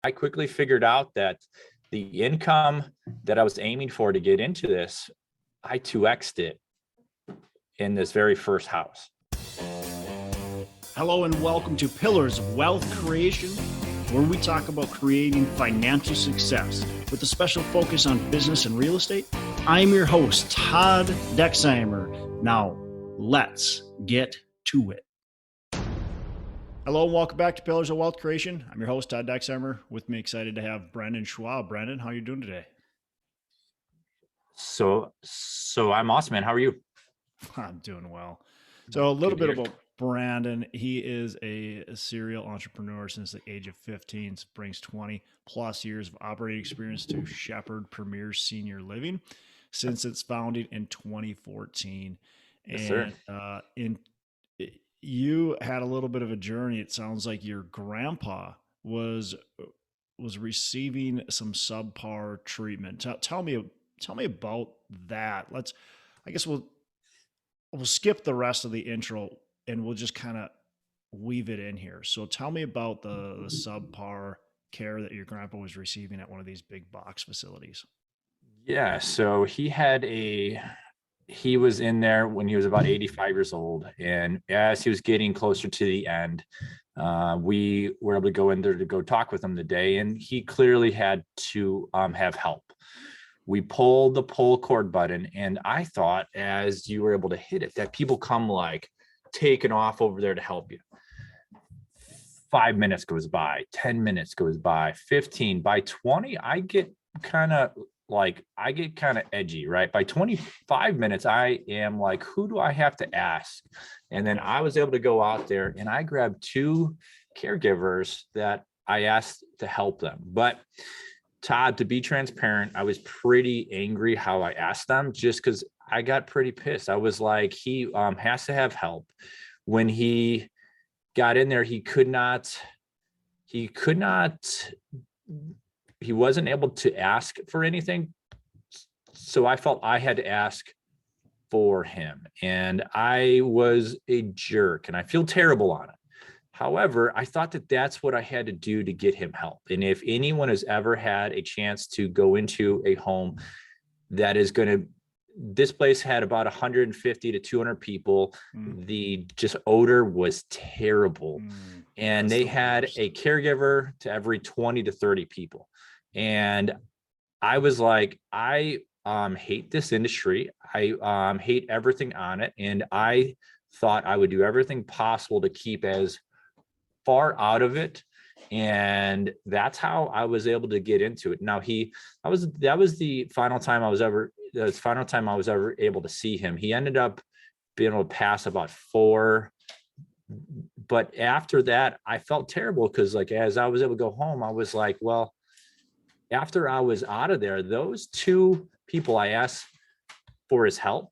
I quickly figured out that the income that I was aiming for to get into this, I 2x'd it in this very first house. Hello and welcome to Pillars of Wealth Creation, where we talk about creating financial success with a special focus on business and real estate. I'm your host, Todd Dexheimer. Now, let's get to it. Hello and welcome back to Pillars of Wealth Creation. I'm your host, Todd Dexheimer. With me, excited to have Brandon Schwab. Brandon, how are you doing today? So I'm awesome, man. How are you? I'm doing well. So a little bit about Brandon. He is a serial entrepreneur since the age of 15, brings 20 plus years of operating experience to Shepherd Premier Senior Living since its founding in 2014. Yes, sir. You had a little bit of a journey. It sounds like your grandpa was receiving some subpar treatment. Tell me about that. We'll skip the rest of the intro and we'll just kind of weave it in here. So tell me about the subpar care that your grandpa was receiving at one of these big box facilities. Yeah. So he was in there when he was about 85 years old. And as he was getting closer to the end, we were able to go in there to go talk with him today. And he clearly had to have help. We pulled the pull cord button, and I thought, as you were able to hit it, that people come like taking off over there to help you. 5 minutes goes by, 10 minutes goes by, 15, by 20, I get kind of edgy, right? By 25 minutes, I am like, who do I have to ask? And then I was able to go out there and I grabbed 2 caregivers that I asked to help them. But Todd, to be transparent, I was pretty angry how I asked them, just because I got pretty pissed. I was like, he has to have help. When he got in there, he wasn't able to ask for anything. So I felt I had to ask for him, and I was a jerk, and I feel terrible on it. However, I thought that that's what I had to do to get him help. And if anyone has ever had a chance to go into a home that is this place had about 150 to 200 people. The just odor was terrible. And they had a caregiver to every 20 to 30 people. And I was like, I hate this industry. I hate everything on it. And I thought I would do everything possible to keep as far out of it. And that's how I was able to get into it. Now that was the final time I was ever able to see him. He ended up being able to pass about 4. But after that, I felt terrible because as I was able to go home, I was like, well, after I was out of there, those 2 people I asked for his help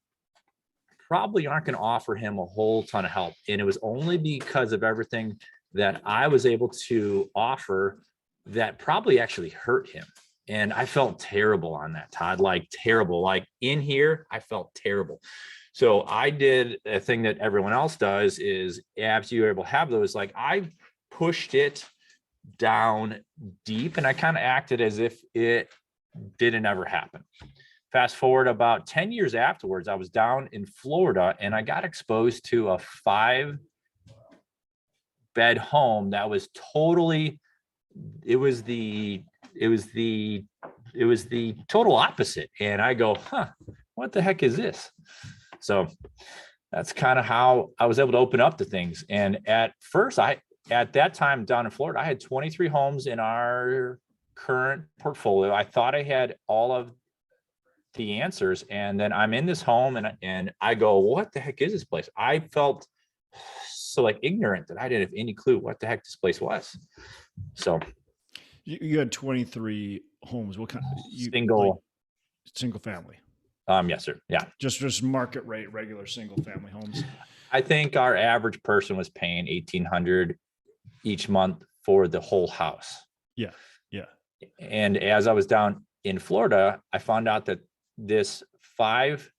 probably aren't going to offer him a whole ton of help. And it was only because of everything that I was able to offer that probably actually hurt him. And I felt terrible on that, Todd, terrible. In here, I felt terrible. So I did a thing that everyone else does is after you're able to have those, I pushed it down deep and I kind of acted as if it didn't ever happen. Fast forward about 10 years afterwards, I was down in Florida and I got exposed to a 5-bed home that was totally, it was the total opposite. And I go, what the heck is this? So that's kind of how I was able to open up to things. And at first, at that time down in Florida, I had 23 homes in our current portfolio. I thought I had all of the answers. And then I'm in this home and I go, what the heck is this place? I felt so ignorant that I didn't have any clue what the heck this place was. So you had 23 homes. What kind? Single family? Yes, sir. Yeah. Just market rate, regular single family homes. I think our average person was paying $1,800 each month for the whole house. Yeah. Yeah. And as I was down in Florida, I found out that this 5-person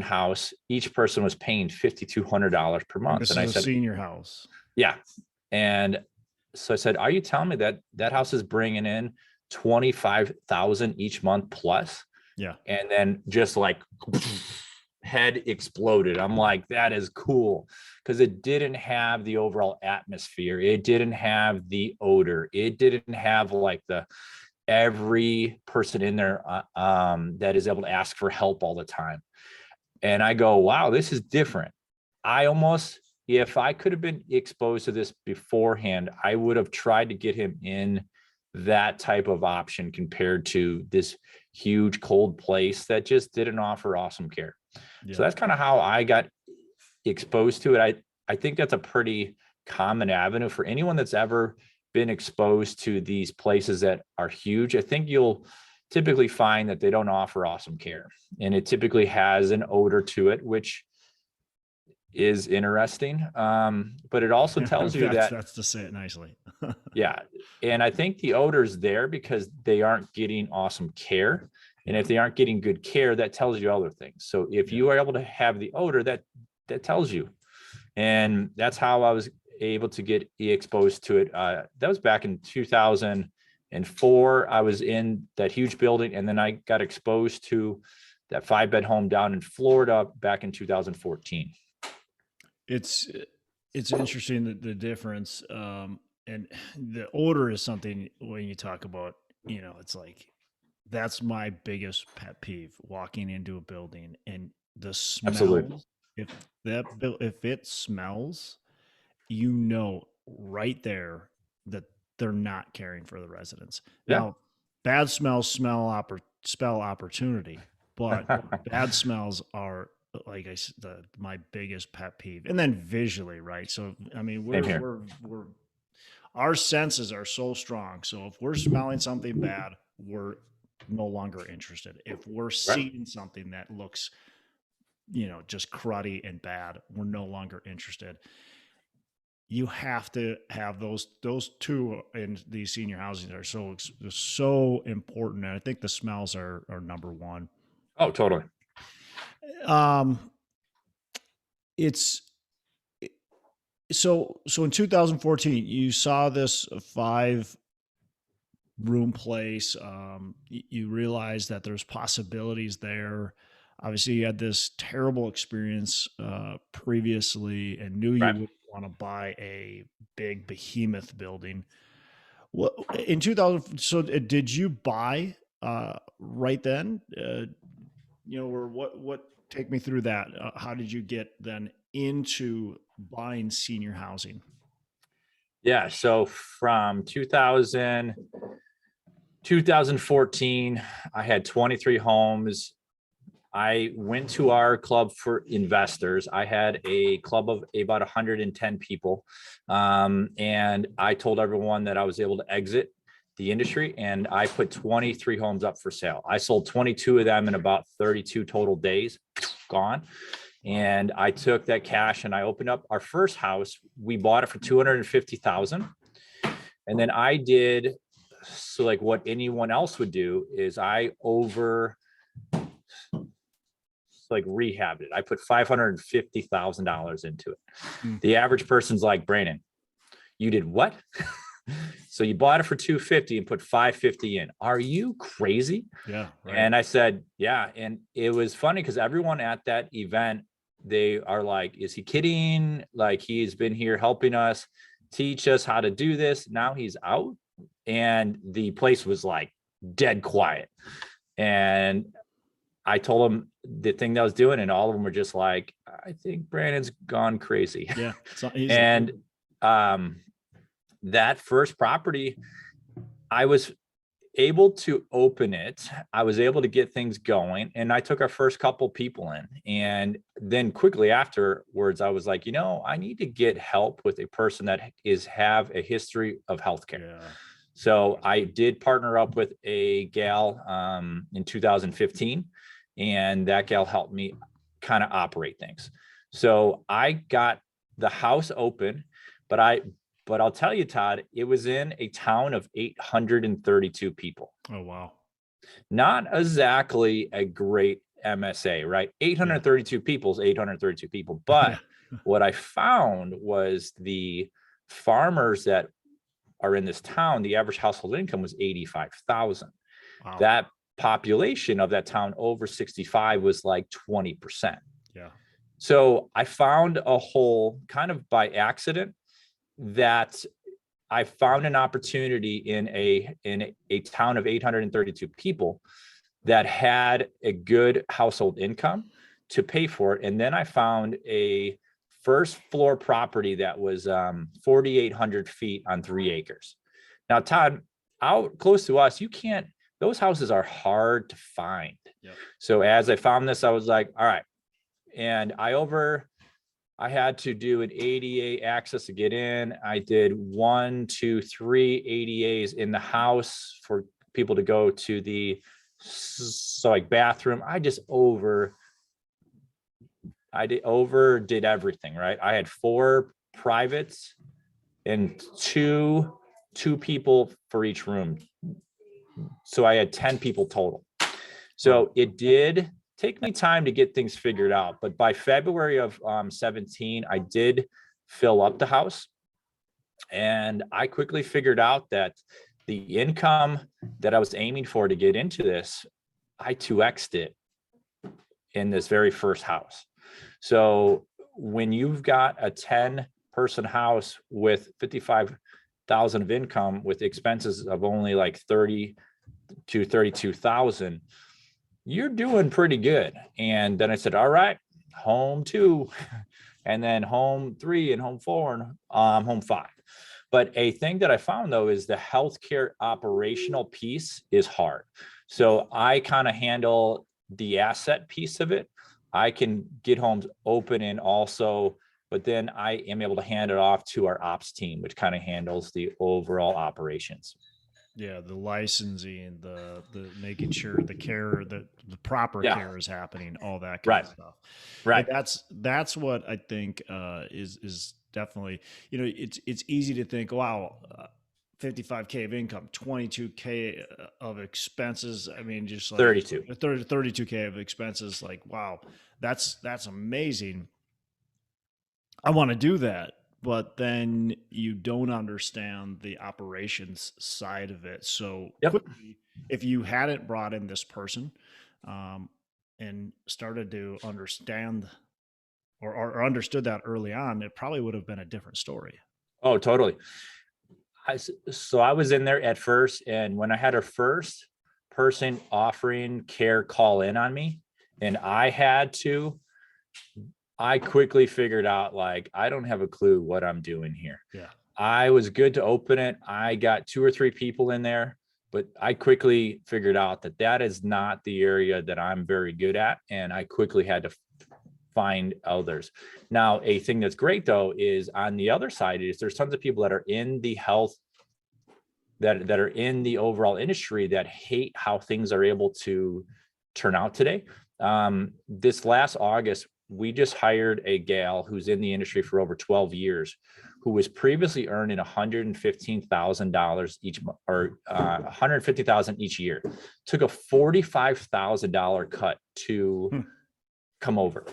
house, each person was paying $5,200 per month. This and I is said, a senior house. yeah. And So I said, are you telling me that that house is bringing in 25,000 each month plus? Yeah. And then just like head exploded. I'm like, that is cool. Because it didn't have the overall atmosphere. It didn't have the odor. It didn't have like the every person in there that is able to ask for help all the time. And I go, wow, this is different. I almost, if I could have been exposed to this beforehand, I would have tried to get him in that type of option compared to this huge cold place that just didn't offer awesome care. Yeah. So that's kind of how I got exposed to it. I think that's a pretty common avenue for anyone that's ever been exposed to these places that are huge. I think you'll typically find that they don't offer awesome care, and it typically has an odor to it, which is interesting. But it also tells you that's to say it nicely. yeah. And I think the odor is there because they aren't getting awesome care. And if they aren't getting good care, that tells you other things. So if you are able to have the odor, that tells you. And that's how I was able to get exposed to it. That was back in 2004. I was in that huge building, and then I got exposed to that 5-bed home down in Florida back in 2014. It's interesting the difference, and the odor is something when you talk about, it's like that's my biggest pet peeve: walking into a building and the Absolutely. smell. If it smells, right there that they're not caring for the residents. Yeah. Now, bad smells spell opportunity, but bad smells are, like I said, my biggest pet peeve. And then visually, right? So I mean, we're our senses are so strong. So if we're smelling something bad, we're no longer interested. If we're Right. seeing something that looks, just cruddy and bad, we're no longer interested. You have to have those two in these senior housing are so important. And I think the smells are number one. Oh, totally. It's so in 2014, you saw this 5-room place. You realized that there's possibilities there. Obviously, you had this terrible experience previously and knew you Right. would want to buy a big behemoth building. Well, in 2000, so did you buy right then? Or what? Take me through that. How did you get then into buying senior housing? Yeah. So from 2014, I had 23 homes. I went to our club for investors. I had a club of about 110 people. And I told everyone that I was able to exit the industry, and I put 23 homes up for sale. I sold 22 of them in about 32 total days, gone. And I took that cash and I opened up our first house. We bought it for 250,000. And then I did, so like what anyone else would do is I rehabbed it. I put $550,000 into it. The average person's like, Brandon, you did what? So you bought it for 250 and put 550 in. Are you crazy? Yeah. Right. And I said, yeah. And it was funny because everyone at that event, they are like, is he kidding? Like, he's been here helping us teach us how to do this. Now he's out. And the place was like dead quiet. And I told them the thing that I was doing, and all of them were just like, I think Brandon's gone crazy. Yeah. And that first property, I was able to open it. I was able to get things going, and I took our first couple people in. And then quickly afterwards, I was like, I need to get help with a person that have a history of healthcare. Yeah. So I did partner up with a gal in 2015, and that gal helped me kind of operate things. So I got the house open, but I'll tell you, Todd, it was in a town of 832 people. Oh, wow. Not exactly a great MSA, right? 832 people is 832 people. But what I found was the farmers that are in this town, the average household income was 85,000. Wow. That population of that town over 65 was like 20%. Yeah. So I found a hole kind of by accident, that I found an opportunity in a town of 832 people that had a good household income to pay for it. And then I found a first floor property that was 4,800 feet on 3 acres. Now, Todd, out close to us, those houses are hard to find. Yep. So as I found this, I was like, all right. And I had to do an ADA access to get in. I did 1, 2, 3 ADAs in the house for people to go to the bathroom. I overdid everything, right? I had 4 privates and two people for each room. So I had 10 people total. So it did take me time to get things figured out, but by February of 17, I did fill up the house, and I quickly figured out that the income that I was aiming for to get into this, I 2x'd it in this very first house. So when you've got a 10-person house with 55,000 of income with expenses of only like 30 to 32,000, you're doing pretty good. And then I said, all right, home 2, and then home 3 and home 4 and home 5. But a thing that I found though is the healthcare operational piece is hard. So I kind of handle the asset piece of it. I can get homes open and also, but then I am able to hand it off to our ops team, which kind of handles the overall operations. Yeah, the licensing, the making sure the care, the proper care is happening, all that kind of stuff. Right. And that's what I think is definitely, it's easy to think, wow, 55K of income, 22K of expenses. I mean, just like 32K of expenses. Like, wow, that's amazing. I want to do that. But then you don't understand the operations side of it. So quickly, if you hadn't brought in this person and started to understand or understood that early on, it probably would have been a different story. Oh, totally. So I was in there at first, and when I had a first person offering care call in on me, and I quickly figured out, like, I don't have a clue what I'm doing here. Yeah. I was good to open it. I got 2 or 3 people in there, but I quickly figured out that is not the area that I'm very good at. And I quickly had to find others. Now, a thing that's great though, is on the other side is there's tons of people that are in the health, that are in the overall industry that hate how things are able to turn out today. This last August, we just hired a gal who's in the industry for over 12 years, who was previously earning $115,000 each, or $150,000 each year. Took a $45,000 cut to come over.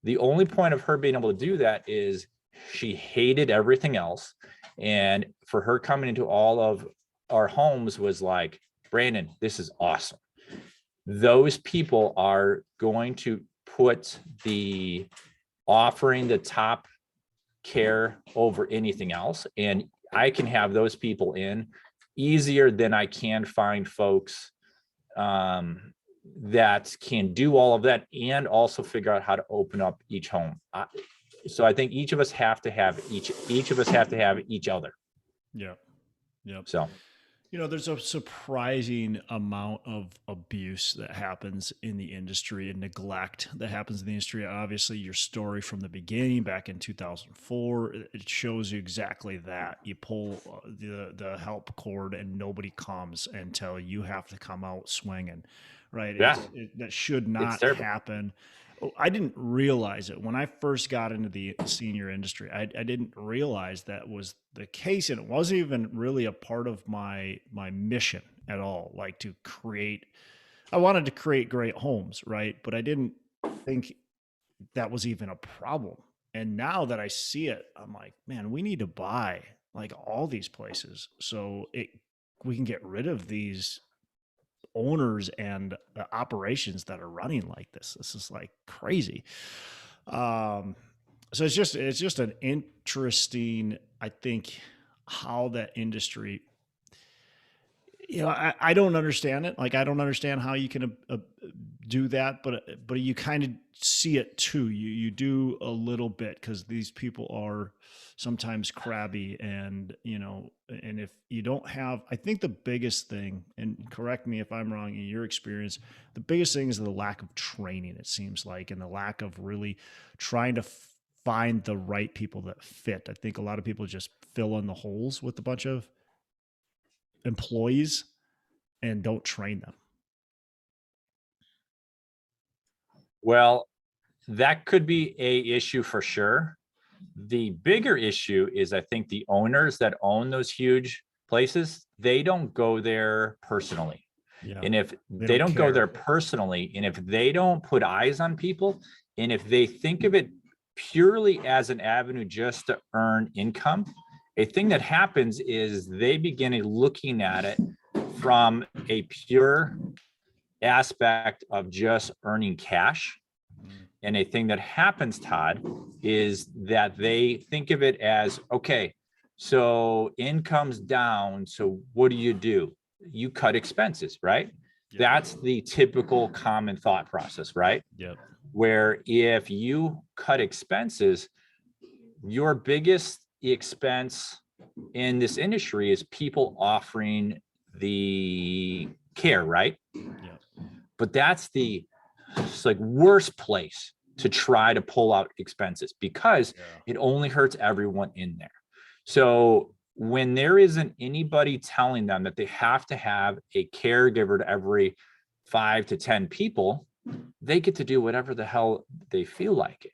The only point of her being able to do that is she hated everything else, and for her coming into all of our homes was like, Brandon, this is awesome. Those people are going to put offering the top care over anything else. And I can have those people in easier than I can find folks that can do all of that and also figure out how to open up each home. So I think each of us have to have each other. Yeah. Yep. So, there's a surprising amount of abuse that happens in the industry and neglect that happens in the industry. Obviously, your story from the beginning back in 2004, it shows you exactly that. You pull the help cord and nobody comes until you have to come out swinging, right? Yeah. That should not happen. I didn't realize it when I first got into the senior industry. I didn't realize that was the case, and it wasn't even really a part of my mission at all. Like I wanted to create great homes, right? But I didn't think that was even a problem. And now that I see it, I'm like, man, we need to buy like all these places. So we can get rid of these owners and operations that are running like this. This is like crazy. So it's just an interesting, I think, how that industry, I don't understand it. Like, I don't understand how you can do that, but you kind of see it too. You do a little bit, because these people are sometimes crabby, and and if you don't have, I think the biggest thing, and correct me if I'm wrong in your experience, the biggest thing is the lack of training, it seems like, and the lack of really trying to find the right people that fit. I think a lot of people just fill in the holes with a bunch of employees and don't train them. Well, that could be a issue for sure. The bigger issue is, I think, the owners that own those huge places, they don't go there personally. Yeah. And if They they don't don't go there care. personally, and if they don't put eyes on people, and if they think of it purely as an avenue just to earn income, a thing that happens is they begin looking at it from a pure aspect of just earning cash. And a thing that happens, Todd, is that they think of it as, okay, so income's down, so what do? You cut expenses, right? Yep. That's the typical common thought process, right? Yep. Where if you cut expenses, your biggest expense in this industry is people offering the care, right? Yep. But that's it's like worst place to try to pull out expenses, because it only hurts everyone in there. So when there isn't anybody telling them that they have to have a caregiver to every 5 to 10 people, they get to do whatever the hell they feel like it.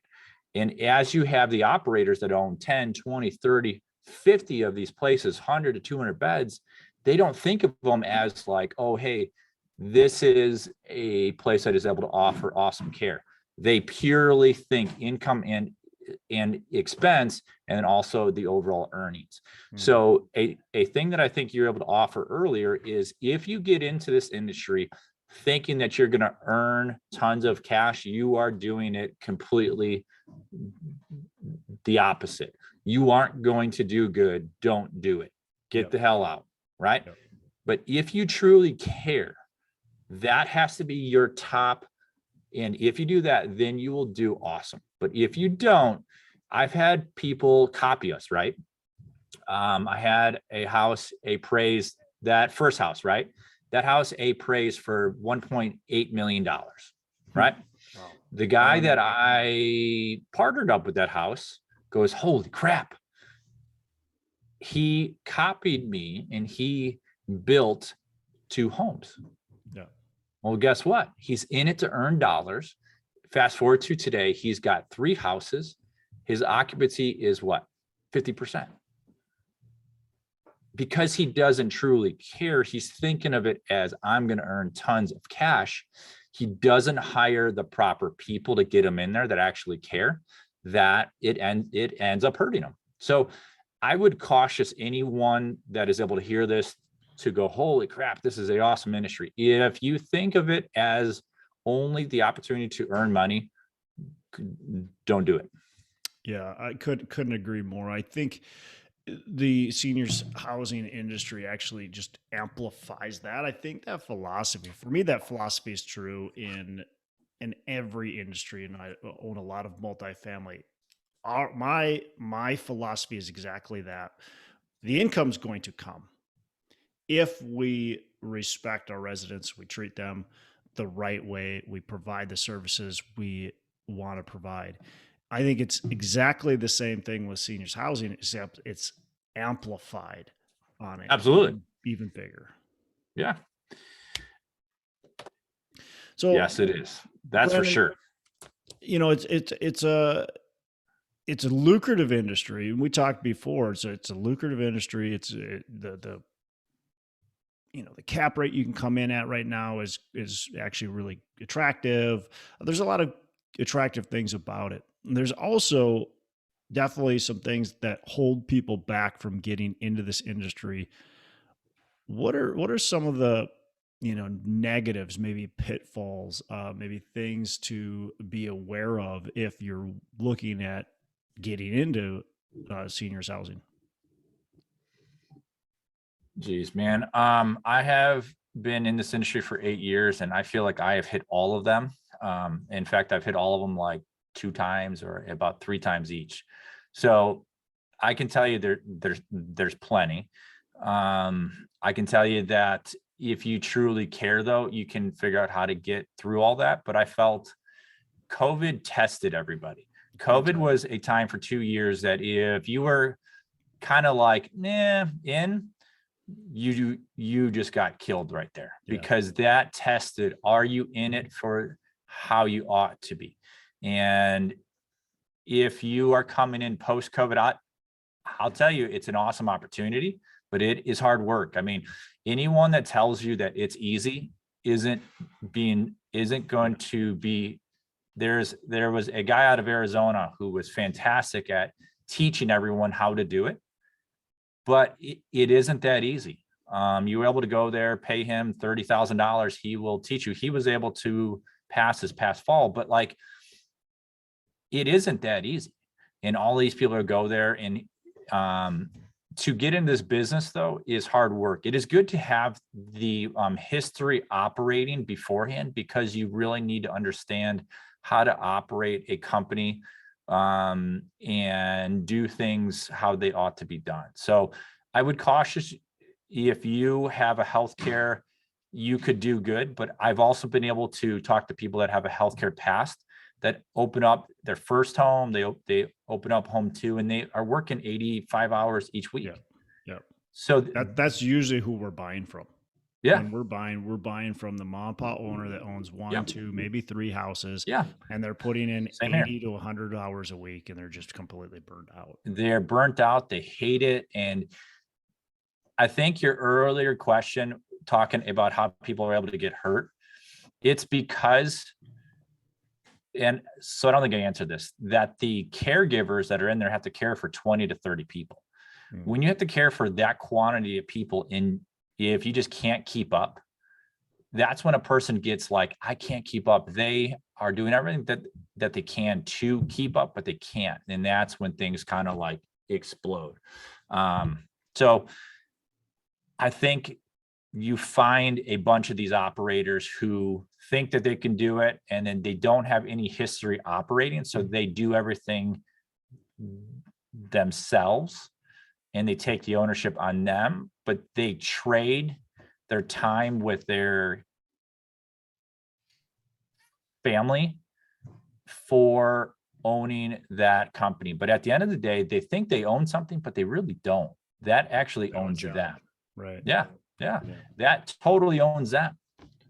And as you have the operators that own 10, 20, 30, 50 of these places, 100 to 200 beds, they don't think of them as like, oh, hey, this is a place that is able to offer awesome care. They purely think income and expense, and also the overall earnings. So a thing that I think you're able to offer earlier is, if you get into this industry thinking that you're going to earn tons of cash, you are doing it completely the opposite. You aren't going to do good. Don't do it. Get the hell out, right? But if you truly care, that has to be your top. And if you do that, then you will do awesome. But if you don't, I've had people copy us, right? I had a house appraised, that first house, right? That house appraised for $1.8 million, right? Wow. The guy that I partnered up with that house goes, holy crap. He copied me and he built 2 homes. Yeah. Well, guess what? He's in it to earn dollars. Fast forward to today, he's got 3 houses. His occupancy is what? 50%. Because he doesn't truly care, he's thinking of it as, I'm going to earn tons of cash. He doesn't hire the proper people to get him in there that actually care, that it ends up hurting him. So I would caution anyone that is able to hear this to go, holy crap, this is an awesome industry. If you think of it as only the opportunity to earn money, don't do it. Yeah, I couldn't agree more. I think the seniors housing industry actually just amplifies that. I think that philosophy, for me, that philosophy is true in every industry, and I own a lot of multifamily. My philosophy is exactly that. The income's going to come if we respect our residents, we treat them the right way, we provide the services we want to provide. I think it's exactly the same thing with seniors housing, except it's amplified on it. Absolutely. Even bigger. Yeah. So yes, it is. That's Brandon, for sure. It's a lucrative industry, and we talked before. It's a lucrative industry. It's the cap rate you can come in at right now is actually really attractive. There's a lot of attractive things about it. There's also definitely some things that hold people back from getting into this industry. What are some of the, negatives, maybe pitfalls, maybe things to be aware of if you're looking at getting into seniors housing? Geez, man. I have been in this industry for 8 years, and I feel like I have hit all of them. In fact, I've hit all of them like 2 times or about 3 times each. So I can tell you there's plenty. I can tell you that if you truly care, though, you can figure out how to get through all that. But I felt COVID tested everybody. Big COVID time. was a time for 2 years that if you were kind of like, nah, in, you just got killed right there, Yeah. because that tested, are you in it for how you ought to be? And if you are coming in post COVID, I'll tell you, it's an awesome opportunity, but it is hard work. I mean, anyone that tells you that it's easy isn't going to be. There was a guy out of Arizona who was fantastic at teaching everyone how to do it, but it isn't that easy. You were able to go there, pay him $30,000. He will teach you. He was able to pass this past fall, but like, it isn't that easy. And all these people are go there, and to get in this business, though, is hard work. It is good to have the history operating beforehand, because you really need to understand how to operate a company and do things how they ought to be done. So I would caution, if you have a healthcare, you could do good, but I've also been able to talk to people that have a healthcare past that open up their first home, they open up home two, and they are working 85 hours each week. Yeah. Yeah. So That's usually who we're buying from. yeah, When we're buying from the mom and pop owner that owns one, yeah, two, maybe three houses, yeah, and they're putting in same here. 80 to 100 hours a week, and they're just completely burned out. They're burnt out, they hate it. And I think your earlier question, talking about how people are able to get hurt, it's because, and so I don't think I answered this, that the caregivers that are in there have to care for 20 to 30 people. Mm. When you have to care for that quantity of people, if you just can't keep up, that's when a person gets like, I can't keep up. They are doing everything that they can to keep up, but they can't. And that's when things kind of like explode. So I think you find a bunch of these operators who think that they can do it, and then they don't have any history operating. So they do everything themselves, and they take the ownership on them, but they trade their time with their family for owning that company. But at the end of the day, they think they own something, but they really don't. That actually That owns one's out. them. Right. Yeah, yeah, Yeah. that totally owns them.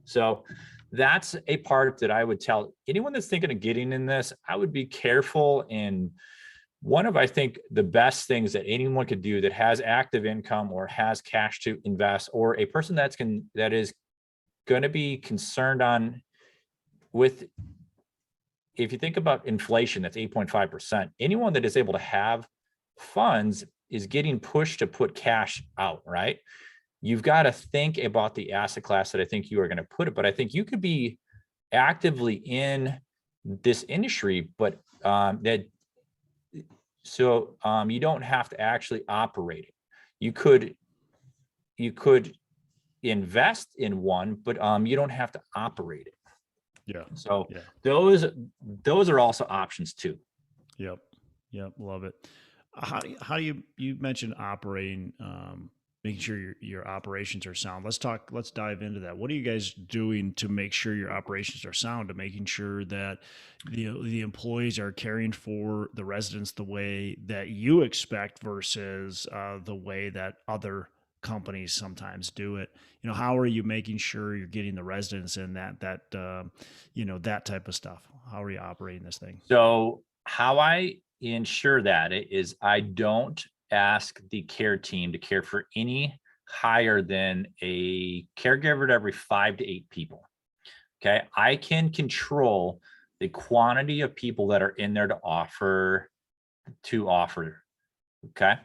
So that's a part that I would tell anyone that's thinking of getting in this. I would be careful. And one of, I think, the best things that anyone could do that has active income or has cash to invest, or a person that is going to be concerned on with, if you think about inflation, that's 8.5%. Anyone that is able to have funds is getting pushed to put cash out, right? You've got to think about the asset class that I think you are going to put it, but I think you could be actively in this industry, but you don't have to actually operate it. You could invest in one, but you don't have to operate it. Yeah. So Yeah. those are also options too. Yep. Yep. Love it. How do you mentioned operating, making sure your operations are sound. Let's dive into that. What are you guys doing to make sure your operations are sound, to making sure that the employees are caring for the residents the way that you expect versus the way that other companies sometimes do it? How are you making sure you're getting the residents in that that type of stuff? How are you operating this thing? So how I ensure that is I don't ask the care team to care for any higher than a caregiver to every 5 to 8 people. Okay. I can control the quantity of people that are in there to offer to offer. Okay.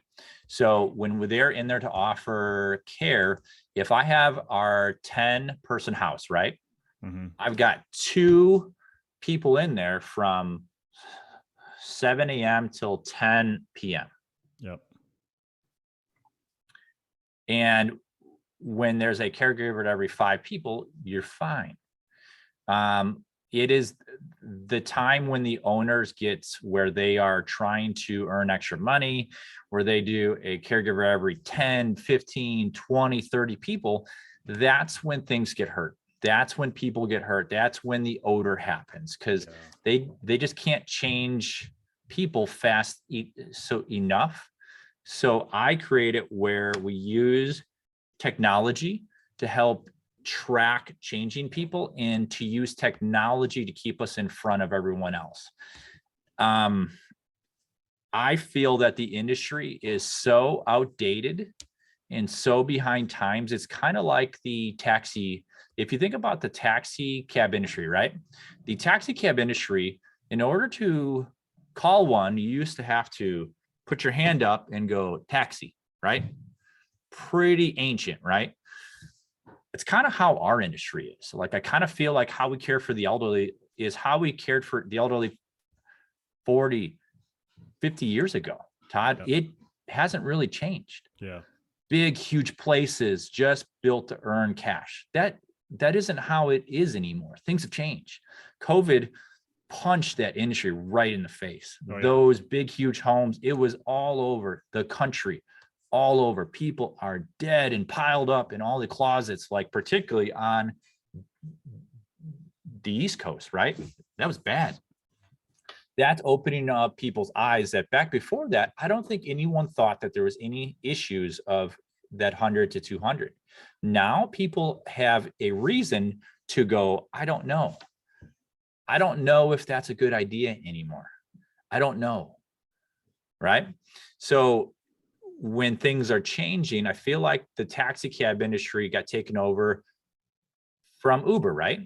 So when they're in there to offer care, if I have our 10-person house, right? Mm-hmm. I've got 2 people in there from 7 a.m. till 10 p.m. Yep. And when there's a caregiver to every 5 people, you're fine. It is the time when the owners gets where they are trying to earn extra money, where they do a caregiver every 10, 15, 20, 30 people. That's when things get hurt. That's when people get hurt. That's when the odor happens, because they just can't change people fast enough. So I create it where we use technology to help track changing people and to use technology to keep us in front of everyone else. I feel that the industry is so outdated and so behind times. It's kind of like the taxi. If you think about the taxi cab industry, right? The taxi cab industry, in order to call one, you used to have to put your hand up and go taxi, right? Pretty ancient, right? It's kind of how our industry is. Like, I kind of feel like how we care for the elderly is how we cared for the elderly 40, 50 years ago. Todd, Yep. it hasn't really changed. Yeah. Big, huge places just built to earn cash. That isn't how it is anymore. Things have changed. COVID punched that industry right in the face. Oh, yeah. Those big, huge homes, it was all over the country, all over. People are dead and piled up in all the closets, like particularly on the East Coast, right? That was bad. That's opening up people's eyes that back before that, I don't think anyone thought that there was any issues of that 100 to 200. Now people have a reason to go, I don't know. I don't know if that's a good idea anymore. I don't know. Right? So when things are changing, I feel like the taxi cab industry got taken over from Uber, right?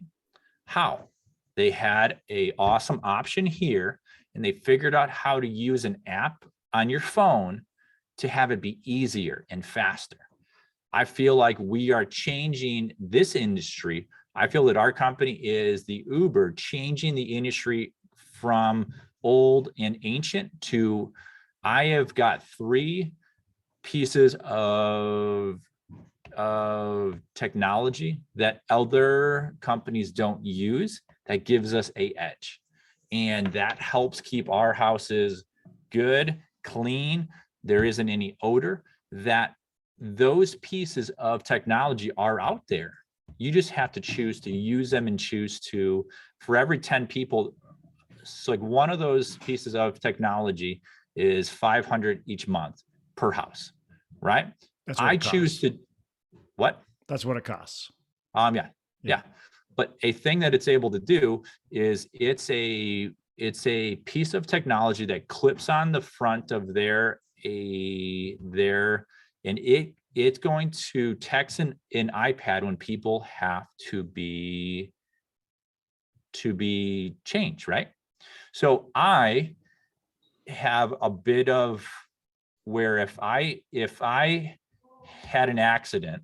How? They had an awesome option here, and they figured out how to use an app on your phone to have it be easier and faster. I feel like we are changing this industry. I feel that our company is the Uber, changing the industry from old and ancient to, I have got 3 pieces of technology that other companies don't use that gives us a edge. And that helps keep our houses good, clean. There isn't any odor. That those pieces of technology are out there. You just have to choose to use them and choose to, for every 10 people, so like one of those pieces of technology is 500 each month per house, right? That's what I it choose costs. to, what? That's what it costs. Yeah. But a thing that it's able to do is it's a piece of technology that clips on the front of and it's going to text an iPad when people have to be changed, right? So I have a bit of where if I had an accident,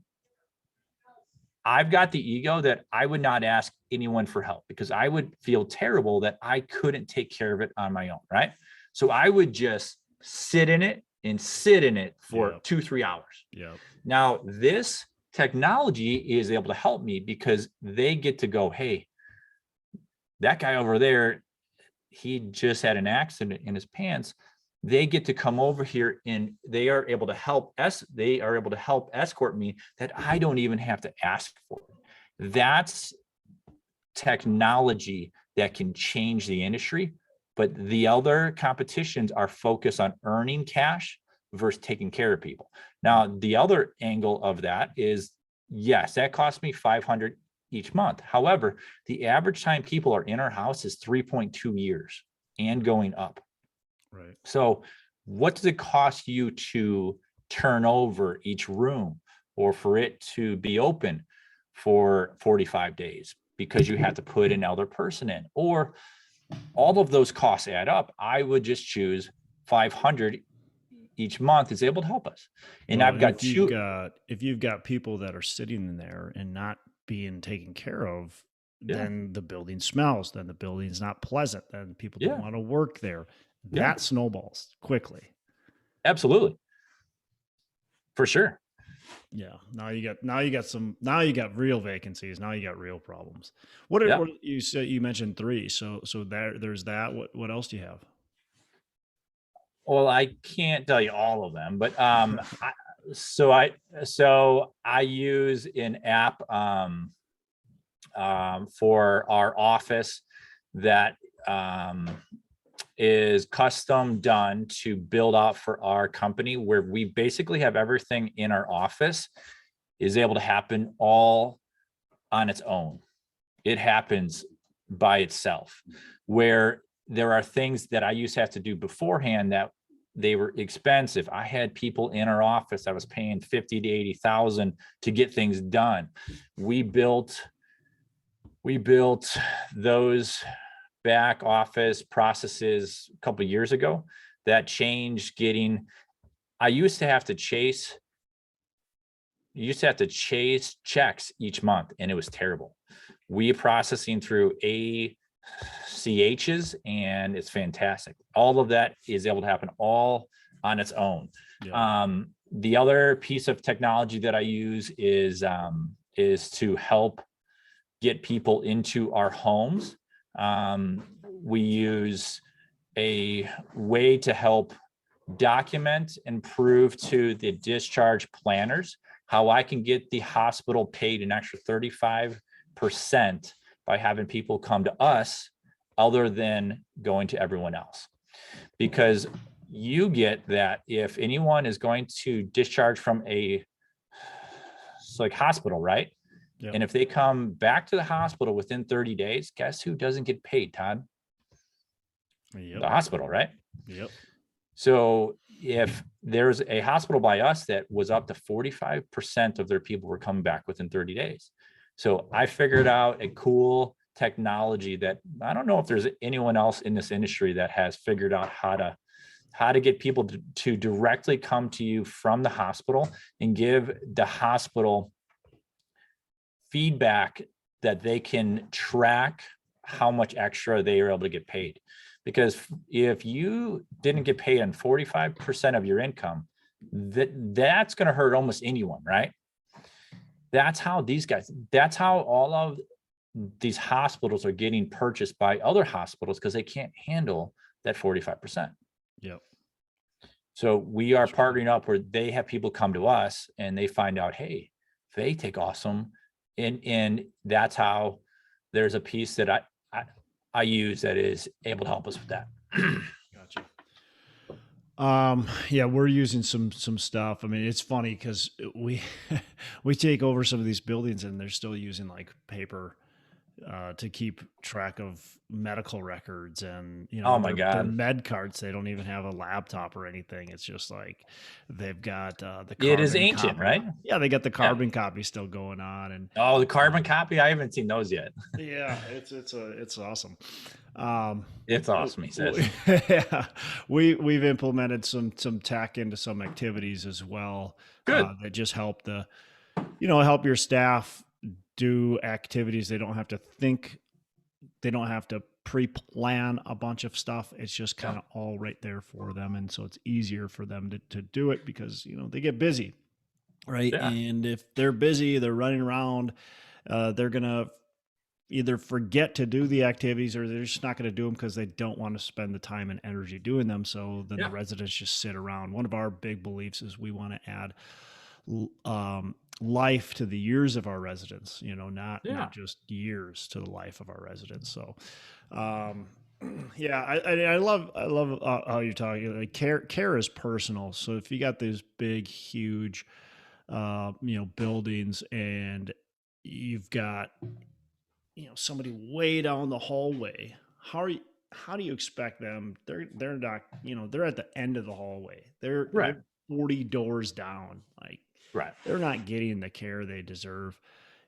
I've got the ego that I would not ask anyone for help because I would feel terrible that I couldn't take care of it on my own, right? So I would just sit in it for 2-3 hours. Yeah. Now, this technology is able to help me because they get to go, hey, that guy over there, he just had an accident in his pants. They get to come over here and they are able to help us. They are able to help escort me that I don't even have to ask for. That's technology that can change the industry. But the other competitions are focused on earning cash versus taking care of people. Now, the other angle of that is, yes, that costs me 500 each month. However, the average time people are in our house is 3.2 years and going up. Right. So what does it cost you to turn over each room or for it to be open for 45 days because you have to put an elder person in, or all of those costs add up? I would just choose $500 each month is able to help us. And Well, I've got two. if you've got people that are sitting in there and not being taken care of, Yeah. then the building smells, then the building's not pleasant, then people don't Yeah. want to work there. Yeah. That snowballs quickly. Absolutely. For sure. Yeah. Now you got real vacancies. Now you got real problems. What you said, you mentioned 3. So there's that. What else do you have? Well, I can't tell you all of them, but I use an app for our office that is custom done to build out for our company, where we basically have everything in our office is able to happen all on its own. It happens by itself, where there are things that I used to have to do beforehand that they were expensive. I had people in our office I was paying 50 to 80,000 to get things done. We built those back office processes a couple of years ago. That changed. I used to have to chase checks each month, and it was terrible. We are processing through ACHs, and it's fantastic. All of that is able to happen all on its own. Yeah. The other piece of technology that I use is to help get people into our homes. We use a way to help document and prove to the discharge planners how I can get the hospital paid an extra 35% by having people come to us other than going to everyone else. Because you get that if anyone is going to discharge from like hospital, right? Yep. And if they come back to the hospital within 30 days, guess who doesn't get paid, Todd? Yep. The hospital, right? Yep. So if there's a hospital by us that was up to 45% of their people were coming back within 30 days. So I figured out a cool technology that I don't know if there's anyone else in this industry that has figured out how to get people to directly come to you from the hospital and give the hospital feedback that they can track how much extra they are able to get paid. Because if you didn't get paid on 45% of your income, that's going to hurt almost anyone, right? That's how all of these hospitals are getting purchased by other hospitals, because they can't handle that 45%. Yep. So we are partnering up where they have people come to us and they find out, hey, they take awesome. And that's how there's a piece that I use that is able to help us with that. Gotcha. Yeah, we're using some stuff. I mean, it's funny because we take over some of these buildings and they're still using like paper to keep track of medical records, and Oh my their God. med cards. They don't even have a laptop or anything. It's just like they've got the It is carbon ancient, copy. right? Yeah, they got the carbon copy still going on, and Oh, the carbon copy. I haven't seen those yet. yeah, it's awesome. It's awesome, he says. Yeah, we've implemented some tech into some activities as well. Good. That just help help your staff do activities. They don't have to think. They don't have to pre-plan a bunch of stuff. It's just kind of all right there for them, and so it's easier for them to do it because they get busy, right? Yeah. And if they're busy, they're running around. They're gonna either forget to do the activities, or they're just not going to do them because they don't want to spend the time and energy doing them. So then the residents just sit around. One of our big beliefs is we want to add life to the years of our residents, not just years to the life of our residents. So, yeah, I love how you're talking. Like care is personal. So if you got these big, huge, buildings, and you've got somebody way down the hallway, how do you expect them? They're not, they're at the end of the hallway. They're 40 doors down. Like, they're not getting the care they deserve.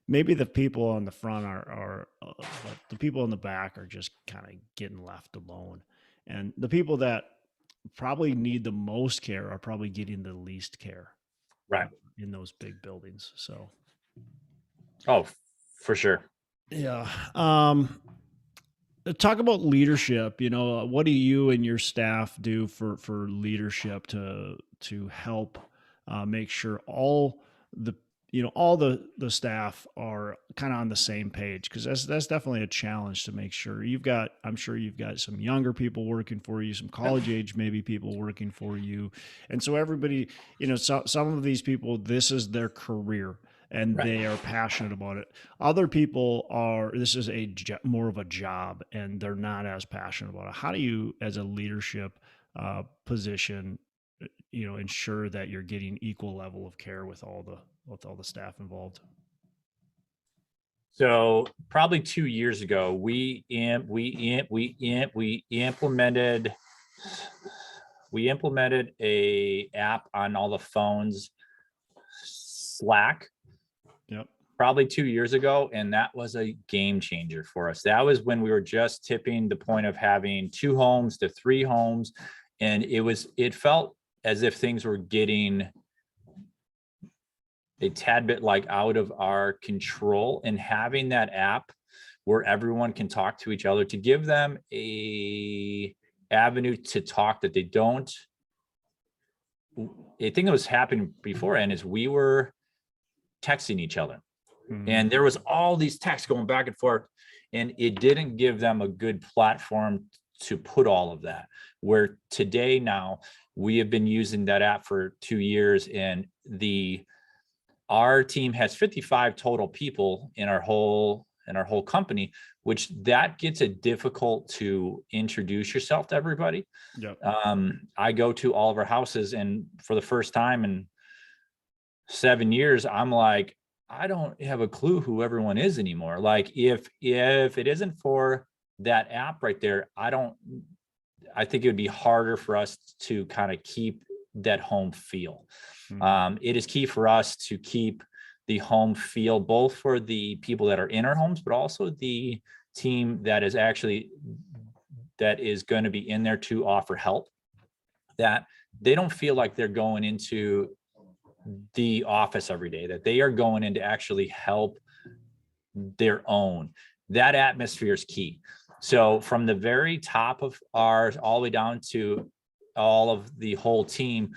Maybe the people on the front but the people in the back are just kind of getting left alone. And the people that probably need the most care are probably getting the least care Right. in those big buildings. So, Oh, for sure. yeah. Talk about leadership. What do you and your staff do for leadership to help make sure the all the staff are kind of on the same page, because that's definitely a challenge to make sure I'm sure you've got some younger people working for you, some college age maybe people working for you, and so everybody, some of these people, this is their career and Right. they are passionate about it. Other people this is more of a job and they're not as passionate about it. How do you, as a leadership position, ensure that you're getting equal level of care with all the staff involved? So probably 2 years ago, we implemented a app on all the phones, Slack, Yep. probably 2 years ago, and that was a game changer for us. That was when we were just tipping the point of having 2 homes to 3 homes, and it felt as if things were getting a tad bit like out of our control, and having that app where everyone can talk to each other, to give them a avenue to talk that they don't. I think that was happening beforehand is we were texting each other, and there was all these texts going back and forth, and it didn't give them a good platform to put all of that. Where today, now, we have been using that app for 2 years, and our team has 55 total people in our whole company, which that gets it difficult to introduce yourself to everybody. Yep. I go to all of our houses, and for the first time in 7 years, I'm like, I don't have a clue who everyone is anymore. Like, if it isn't for that app right there, I think it would be harder for us to kind of keep that home feel. It is key for us to keep the home feel, both for the people that are in our homes, but also the team that is going to be in there to offer help, that they don't feel like they're going into the office every day, that they are going in to actually help their own. That atmosphere is key. So from the very top of ours all the way down to all of the whole team,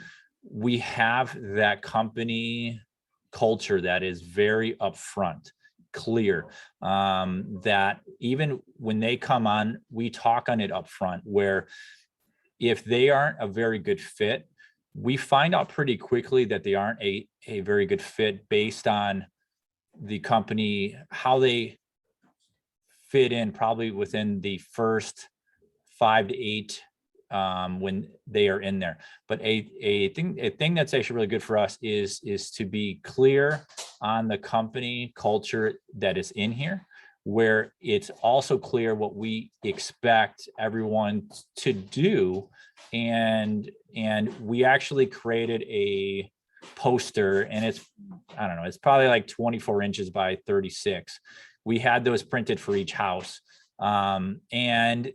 we have that company culture that is very upfront, clear, that even when they come on, we talk on it upfront, where if they aren't a very good fit, we find out pretty quickly that they aren't a very good fit based on the company, how they fit in probably within the first 5 to 8 when they are in there. But a thing that's actually really good for us is to be clear on the company culture that is in here, where it's also clear what we expect everyone to do. And we actually created a poster, and I don't know, it's probably like 24 inches by 36. We had those printed for each house. And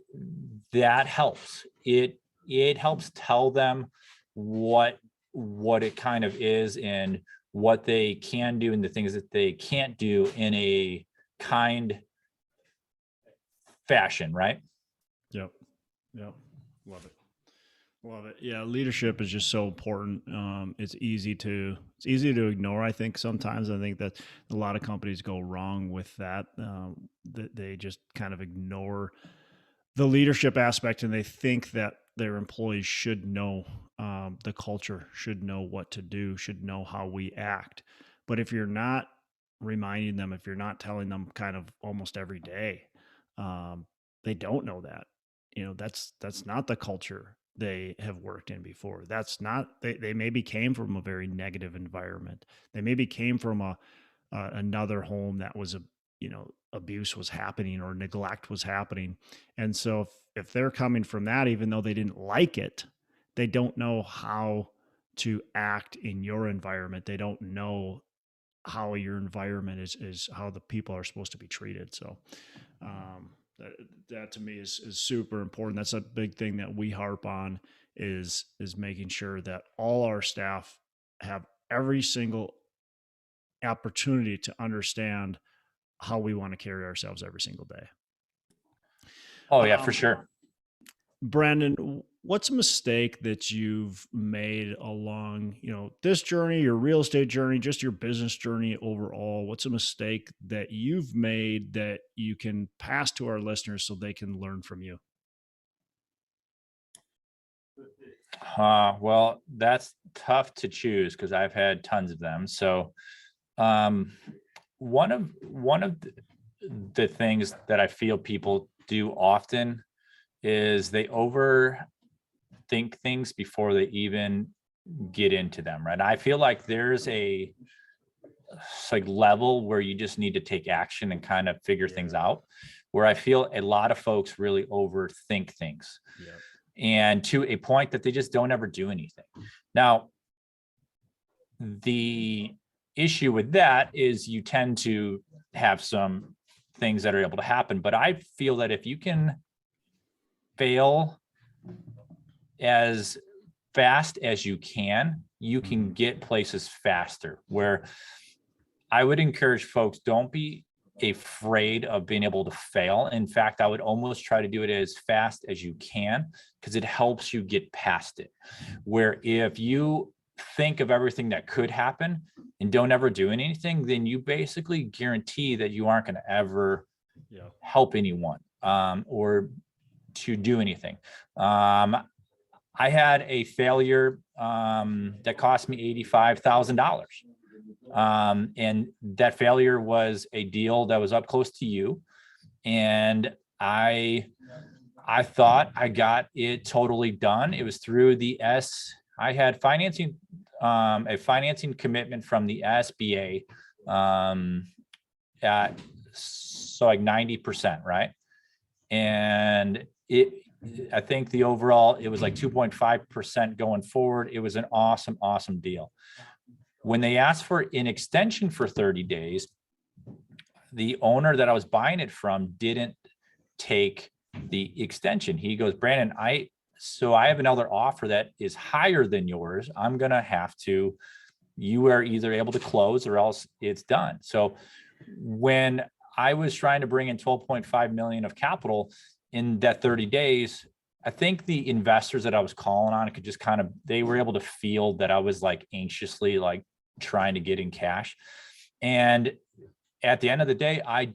that helps. It helps tell them what it kind of is, and what they can do, and the things that they can't do, in a kind fashion, right? Yep. Yep. Love it. Love it. Yeah, leadership is just so important. It's easy to ignore. I think sometimes that a lot of companies go wrong with that. That they just kind of ignore the leadership aspect, and they think that their employees should know the culture, should know what to do, should know how we act. But if you're not reminding them, if you're not telling them kind of almost every day, they don't know that. That's not the culture they have worked in before. That's not, they maybe came from a very negative environment. They maybe came from another home that was abuse was happening or neglect was happening. And so if they're coming from that, even though they didn't like it, they don't know how to act in your environment. They don't know how your environment is how the people are supposed to be treated. So that to me is super important. That's a big thing that we harp on is making sure that all our staff have every single opportunity to understand how we want to carry ourselves every single day. Oh yeah, for sure. Brandon, what's a mistake that you've made along, this journey, your real estate journey, just your business journey overall? What's a mistake that you've made that you can pass to our listeners so they can learn from you? Well, that's tough to choose because I've had tons of them. So, one of the things that I feel people do often is they overthink things before they even get into them, right? I feel like there's a like level where you just need to take action and kind of figure things out, where I feel a lot of folks really overthink things. Yeah. And to a point that they just don't ever do anything. Now, the issue with that is you tend to have some things that are able to happen, but I feel that if you can fail as fast as you can get places faster. Where I would encourage folks, don't be afraid of being able to fail. In fact, I would almost try to do it as fast as you can because it helps you get past it. Where if you think of everything that could happen and don't ever do anything, then you basically guarantee that you aren't going to ever help anyone or to do anything. I had a failure that cost me $85,000. And that failure was a deal that was up close to you. And I thought I got it totally done. It was through I had financing, a financing commitment from the SBA at so like 90%, right? And I think the overall, it was like 2.5% going forward. It was an awesome, awesome deal. When they asked for an extension for 30 days, the owner that I was buying it from didn't take the extension. He goes, Brandon, I have another offer that is higher than yours. I'm going to have to, you are either able to close or else it's done. So when I was trying to bring in 12.5 million of capital in that 30 days, I think the investors that I was calling on could just they were able to feel that I was like anxiously like trying to get in cash. And at the end of the day, I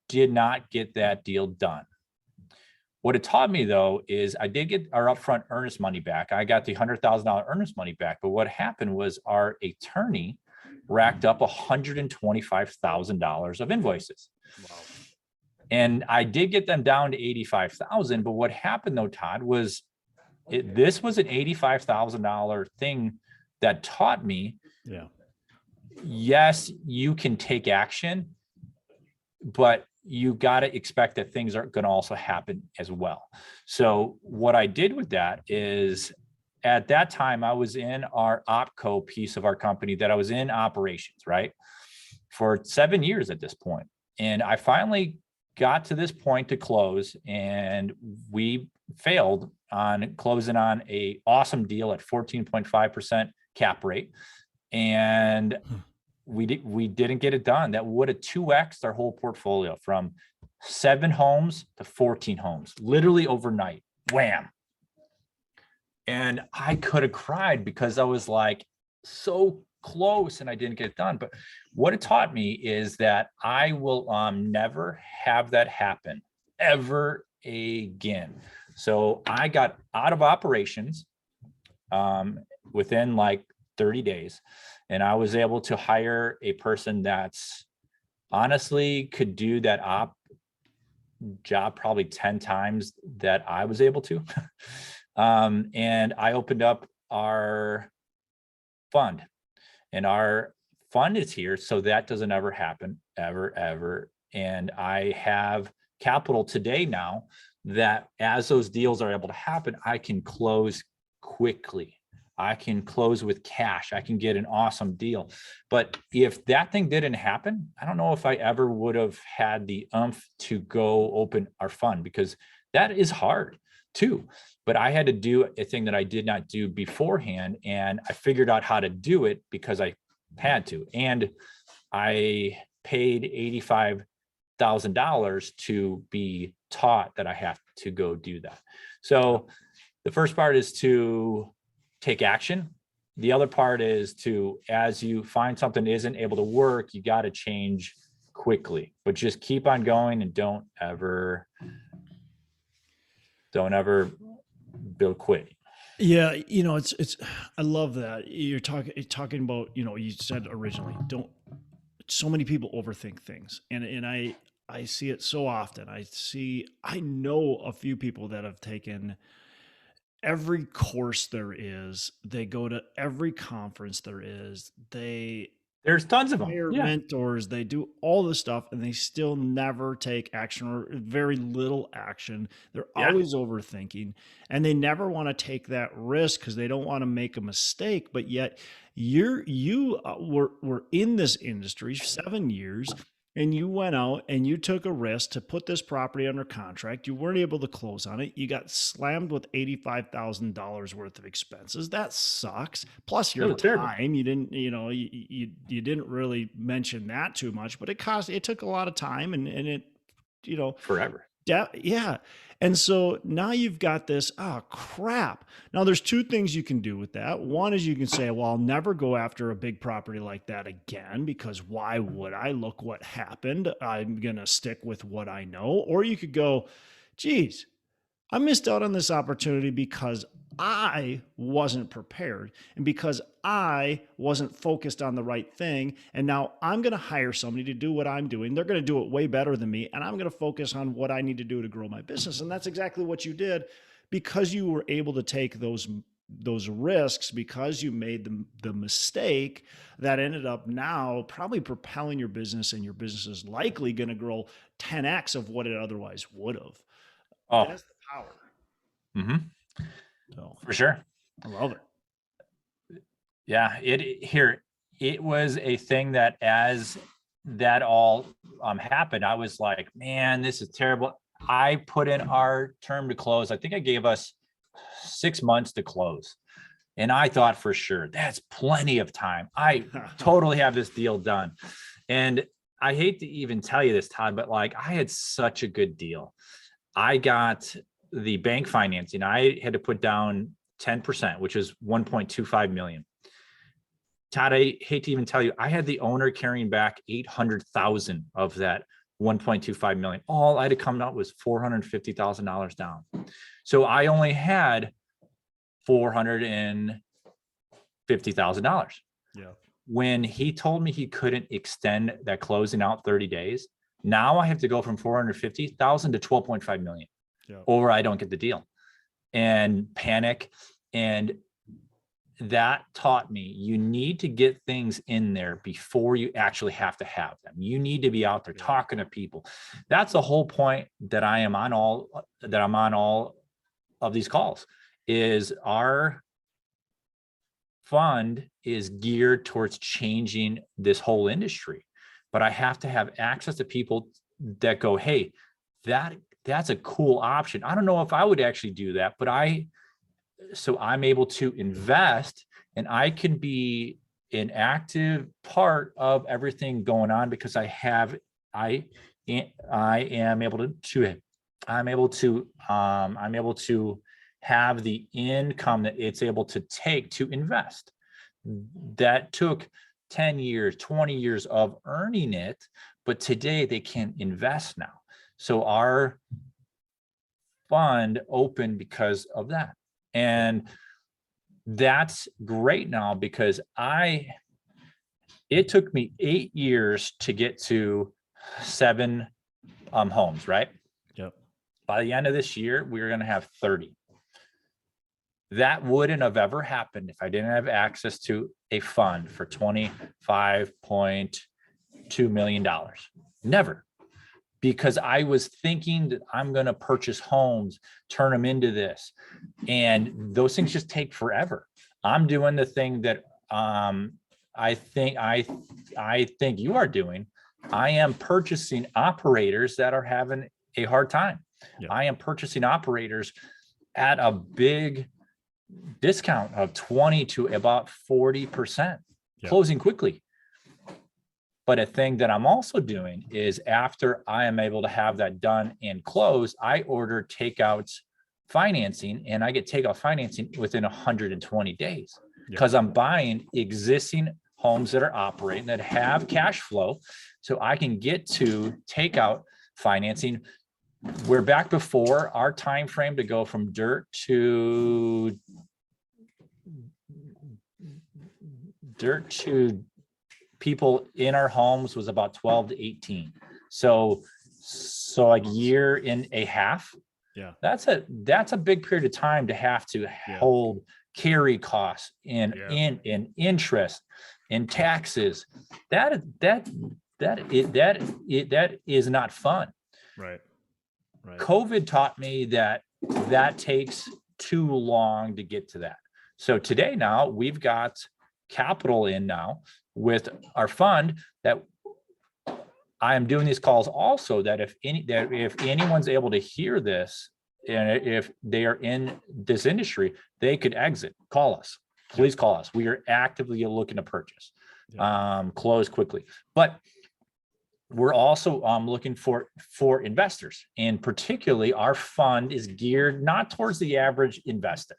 did not get that deal done. What it taught me though, is I did get our upfront earnest money back. I got the $100,000 earnest money back. But what happened was our attorney racked up $125,000 of invoices. Wow. And I did get them down to 85,000. But what happened though, Todd, was this was an $85,000 thing that taught me, yes, you can take action, but you got to expect that things are going to also happen as well. So what I did with that is, at that time, I was in our OpCo piece of our company that I was in operations, right? For 7 years at this point. And I finally got to this point to close, and we failed on closing on a awesome deal at 14.5% cap rate. And we didn't get it done. That would have 2x'd our whole portfolio from 7 homes to 14 homes, literally overnight. Wham. And I could have cried because I was like so close and I didn't get it done. But what it taught me is that I will never have that happen ever again. So I got out of operations within like 30 days. And I was able to hire a person that's honestly could do that job probably 10 times that I was able to. And I opened up our fund, and our fund is here. So that doesn't ever happen, ever. And I have capital today now that as those deals are able to happen, I can close quickly. I can close with cash. I can get an awesome deal. But if that thing didn't happen, I don't know if I ever would have had the oomph to go open our fund, because that is hard. too. But I had to do a thing that I did not do beforehand. And I figured out how to do it because I had to. And I paid $85,000 to be taught that I have to go do that. So the first part is to take action. The other part is to, as you find something isn't able to work, you got to change quickly, but just keep on going and don't ever build quit. Yeah, it's I love that. You're talking about, you said originally, don't so many people overthink things. And I see it so often. I know a few people that have taken every course there is. They go to every conference there is. There's tons of them. Hire mentors, they do all this stuff, and they still never take action, or very little action. They're always overthinking, and they never want to take that risk because they don't want to make a mistake. But yet you were in this industry 7 years, and you went out and you took a risk to put this property under contract. You weren't able to close on it. You got slammed with $85,000 worth of expenses. That sucks. Plus your time. You didn't, you didn't really mention that too much, but it took a lot of time, and it, forever. Yeah. And so now you've got this, crap. Now there's two things you can do with that. One is you can say, well, I'll never go after a big property like that again, because why would I? Look what happened. I'm going to stick with what I know. Or you could go, geez, I missed out on this opportunity because I wasn't prepared and because I wasn't focused on the right thing. And now I'm going to hire somebody to do what I'm doing. They're going to do it way better than me. And I'm going to focus on what I need to do to grow my business. And that's exactly what you did, because you were able to take those risks, because you made the mistake that ended up now probably propelling your business, and your business is likely going to grow 10x of what it otherwise would have. Oh, that's the power. Mm-hmm. So, for sure. I love it. Yeah, it was a thing that as that all happened, I was like, man, this is terrible. I put in our term to close. I think I gave us 6 months to close. And I thought for sure that's plenty of time. I totally have this deal done. And I hate to even tell you this, Todd, but like I had such a good deal. I got the bank financing. I had to put down 10%, which is 1.25 million. Todd, I hate to even tell you, I had the owner carrying back 800,000 of that 1.25 million. All I had to come out was $450,000 down. So I only had $450,000. Yeah. When he told me he couldn't extend that closing out 30 days, now I have to go from 450,000 to 12.5 million. Yeah. Or I don't get the deal and panic. And that taught me you need to get things in there before you actually have to have them. You need to be out there talking to people. That's the whole point that I'm on all of these calls. Is our fund is geared towards changing this whole industry, but I have to have access to people that go, hey, that's a cool option. I don't know if I would actually do that, but so I'm able to invest, and I can be an active part of everything going on because I am able to have the income that it's able to take to invest. That took 10 years, 20 years of earning it, but today they can invest now. So our fund opened because of that. And that's great now because it took me 8 years to get to 7 homes, right? Yep. By the end of this year, we're going to have 30. That wouldn't have ever happened if I didn't have access to a fund for $25.2 million. Never. Because I was thinking that I'm going to purchase homes, turn them into this. And those things just take forever. I'm doing the thing that I think you are doing. I am purchasing operators that are having a hard time. Yeah. I am purchasing operators at a big discount of 20 to about 40%, closing quickly. But a thing that I'm also doing is after I am able to have that done and close, I order takeouts financing, and I get takeout financing within 120 days because I'm buying existing homes that are operating, that have cash flow. So I can get to takeout financing. We're back before our time frame to go from dirt to people in our homes was about 12 to 18. So a year and a half. That's a big period of time to have to hold carry costs and in interest and taxes. That is not fun. Right. COVID taught me that takes too long to get to that. So today now we've got capital in now with our fund that I am doing these calls also, that if anyone's able to hear this and if they are in this industry, they could exit. Call us, please call us. We are actively looking to purchase, close quickly. But we're also looking for investors, and particularly our fund is geared not towards the average investor.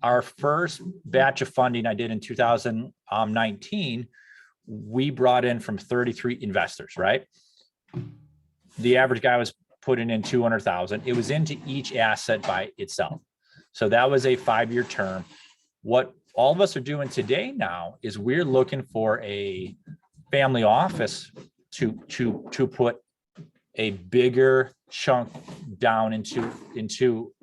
Our first batch of funding I did in 2019, we brought in from 33 investors, right? The average guy was putting in 200,000. It was into each asset by itself. So that was a 5-year term. What all of us are doing today now is we're looking for a family office to put a bigger chunk down into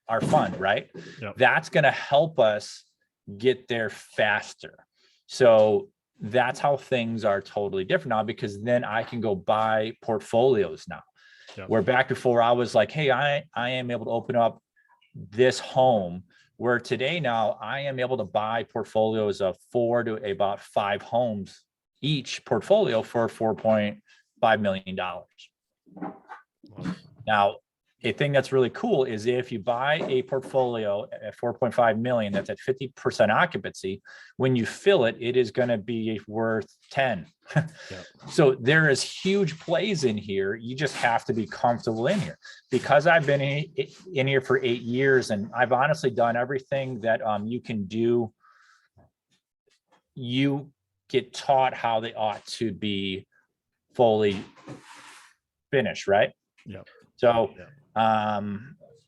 our fund, right? That's going to help us get there faster. So that's how things are totally different now, because then I can go buy portfolios now. Where back before I was like, hey, I am able to open up this home, where today now I am able to buy portfolios of 4 to about 5 homes each portfolio for $4.5 million. Now, a thing that's really cool is if you buy a portfolio at 4.5 million, that's at 50% occupancy, when you fill it, it is going to be worth 10. So there is huge plays in here. You just have to be comfortable in here. Because I've been in here for 8 years, and I've honestly done everything that you can do. You get taught how they ought to be fully finished, right? So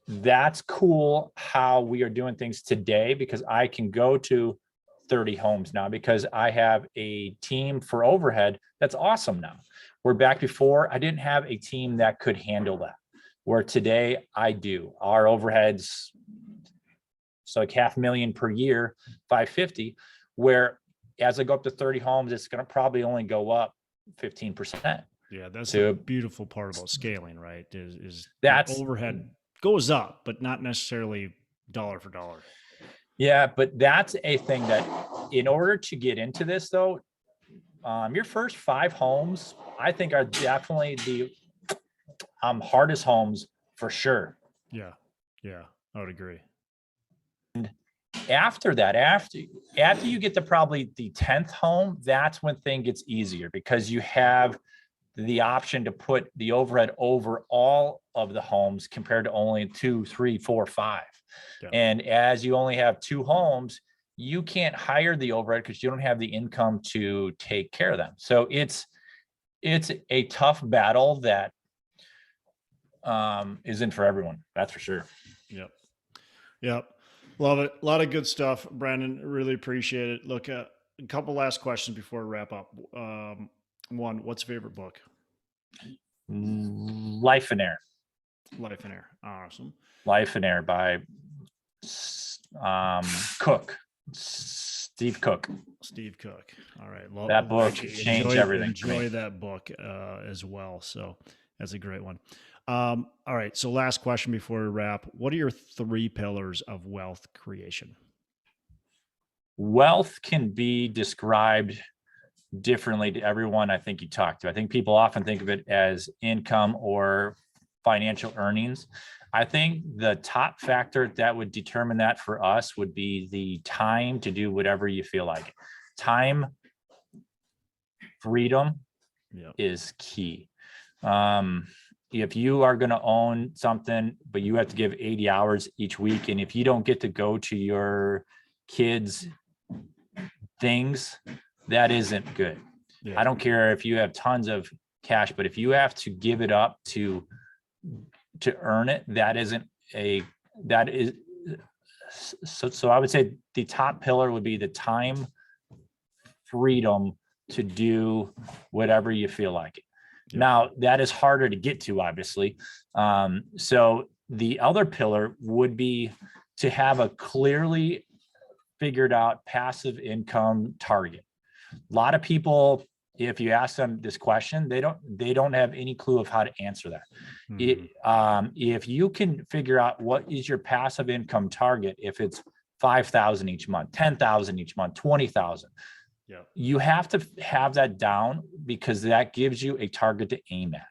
that's cool how we are doing things today, because I can go to 30 homes now because I have a team for overhead. That's awesome now. Where back before I didn't have a team that could handle that, where today I do. Our overheads, so like $500,000 per year, 550, where as I go up to 30 homes, it's going to probably only go up 15%. Yeah, that's the beautiful part about scaling, right? Is that overhead goes up, but not necessarily dollar for dollar. Yeah, but that's a thing that in order to get into this though, your first 5 homes, I think, are definitely the hardest homes for sure. Yeah, I would agree. And after that, after you get to probably the 10th home, that's when things gets easier, because you have the option to put the overhead over all of the homes compared to only 2, 3, 4, 5. And as you only have 2 homes, you can't hire the overhead because you don't have the income to take care of them. So it's a tough battle that isn't for everyone. That's for sure. Yep. Love it. A lot of good stuff, Brandon. Really appreciate it. Look, a couple last questions before we wrap up. One, what's your favorite book? Life in Air. Life in Air. Awesome. Life in Air by Steve Cook. All right. That book changed everything. Enjoy that book as well. So that's a great one. All right. So last question before we wrap. What are your 3 pillars of wealth creation? Wealth can be described differently to everyone I think you talk to. I think people often think of it as income or financial earnings. I think the top factor that would determine that for us would be the time to do whatever you feel like. Time freedom is key. If you are going to own something, but you have to give 80 hours each week, and if you don't get to go to your kids' things, that isn't good. I don't care if you have tons of cash, but if you have to give it up to earn it, that is so I would say the top pillar would be the time freedom to do whatever you feel like it. Now that is harder to get to, obviously. So the other pillar would be to have a clearly figured out passive income target. A lot of people, if you ask them this question, they don't have any clue of how to answer that. If you can figure out what is your passive income target, if it's 5,000 each month, 10,000 each month, 20,000, you have to have that down, because that gives you a target to aim at.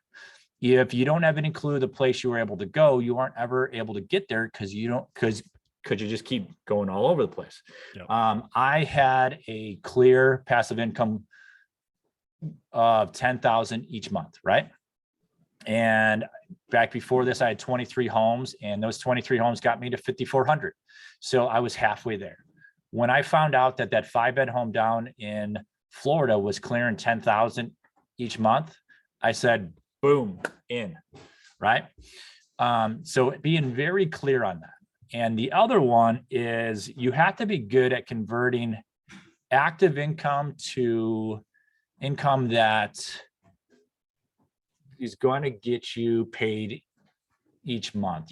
If you don't have any clue the place you were able to go, you aren't ever able to get there because you just keep going all over the place. I had a clear passive income of 10,000 each month, right? And back before this, I had 23 homes, and those 23 homes got me to 5,400. So I was halfway there. When I found out that 5-bed home down in Florida was clearing 10,000 each month, I said, boom, in, right? So being very clear on that. And the other one is you have to be good at converting active income to income that is going to get you paid each month,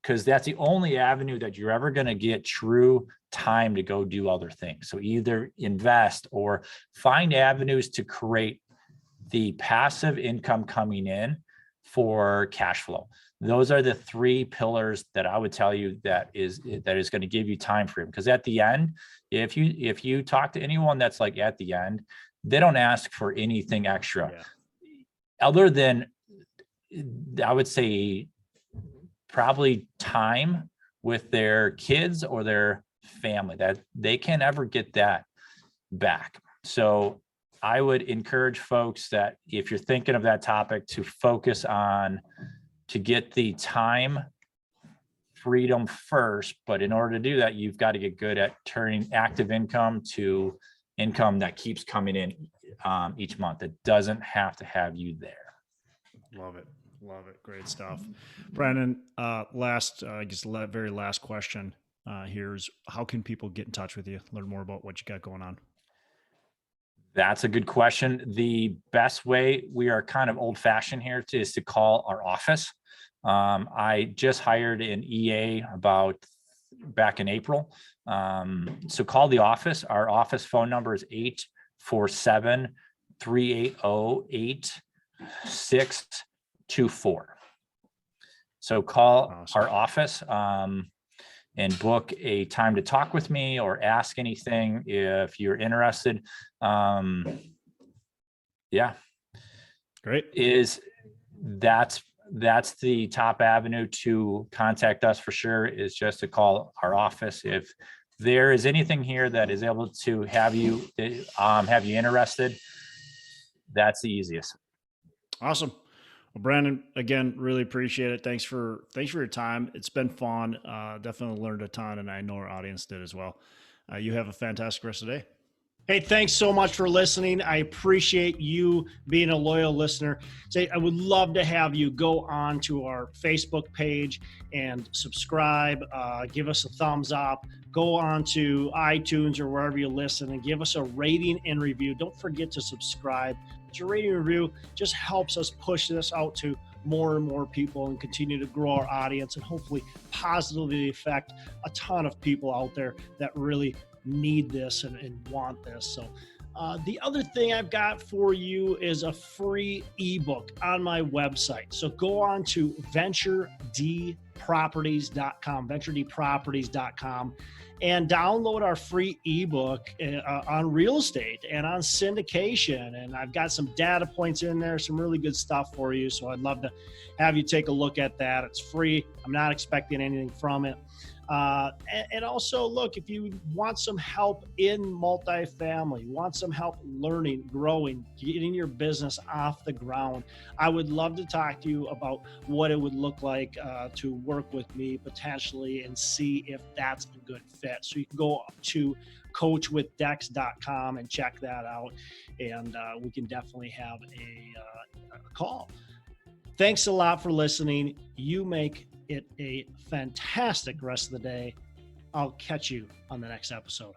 because that's the only avenue that you're ever going to get true time to go do other things. So either invest or find avenues to create the passive income coming in for cash flow. Those are the three pillars that I would tell you that is going to give you time freedom. Because at the end, if you talk to anyone that's like at the end, they don't ask for anything extra other than, I would say, probably time with their kids or their family, that they can't ever get that back. So I would encourage folks that if you're thinking of that topic, to focus on to get the time freedom first. But in order to do that, you've got to get good at turning active income to income that keeps coming in each month. It doesn't have to have you there. Love it. Love it. Great stuff. Brandon, very last question here is, how can people get in touch with you, learn more about what you got going on? That's a good question. The best way, we are kind of old fashioned here, is to call our office. I just hired an EA back in April. So call the office. Our office phone number is 847-380-8624. So call our office and book a time to talk with me or ask anything if you're interested. Great. That's the top avenue to contact us for sure, is just to call our office. If there is anything here that is able to have you interested, that's the easiest. Awesome. Well, Brandon, again, really appreciate it. Thanks for your time. It's been fun. Definitely learned a ton, and I know our audience did as well. You have a fantastic rest of the day. Hey, thanks so much for listening. I appreciate you being a loyal listener. I would love to have you go on to our Facebook page and subscribe, give us a thumbs up, go on to iTunes or wherever you listen and give us a rating and review. Don't forget to subscribe. Your rating and review just helps us push this out to more and more people and continue to grow our audience and hopefully positively affect a ton of people out there that really need this and want this. So The other thing I've got for you is a free ebook on my website. So go on to venturedproperties.com, and download our free ebook on real estate and on syndication. And I've got some data points in there, some really good stuff for you. So I'd love to have you take a look at that. It's free. I'm not expecting anything from it. And also, look, if you want some help in multifamily, want some help learning, growing, getting your business off the ground, I would love to talk to you about what it would look like to work with me potentially and see if that's a good fit. So you can go to coachwithdex.com and check that out, and we can definitely have a call. Thanks a lot for listening. You make it a fantastic rest of the day. I'll catch you on the next episode.